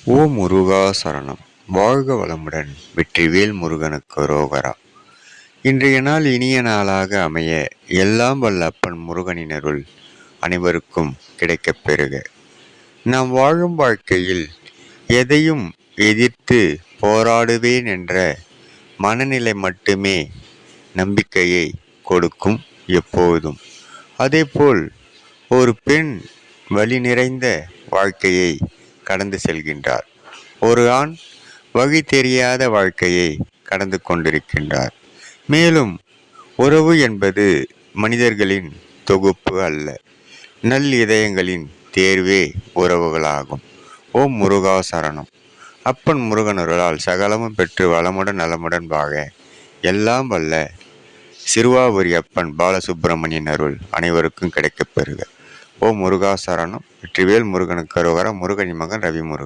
ஓ முருகா சரணம். வாழ்க வளமுடன். வெற்றிவேல் முருகனுக்கு ரோகரா. இன்றைய நாள் இனிய நாளாக அமைய எல்லாம் வல்ல அப்பன் முருகனின் அருள் அனைவருக்கும் கிடைக்கப் பெறுக. நாம் வாழும் வாழ்க்கையில் எதையும் எதிர்த்து போராடுவேன் என்ற மனநிலை மட்டுமே நம்பிக்கையை கொடுக்கும் எப்போதும். அதேபோல் ஒரு பெண் வலி நிறைந்த வாழ்க்கையை கடந்து செல்கின்றார். ஒரு ஆண் வழி தெரியாத வாழ்க்கையை கடந்து கொண்டிருக்கின்றார். மேலும் உறவு என்பது மனிதர்களின் தொகுப்பு அல்ல, நல் இதயங்களின் தேர்வே உறவுகளாகும். ஓம் முருகா சரணம். அப்பன் முருகனருளால் சகலமும் பெற்று வளமுடன் நலமுடன் வாழ எல்லாம் வல்ல சிறுவாபுரி அப்பன் பாலசுப்பிரமணியன் அருள் அனைவருக்கும் கிடைக்கப் பெறுக. ஓ முருகா சரணம். வெற்றிவேல் முருகனுக்கு அரோகரா. முருகனின் மகன் ரவி முருகன்.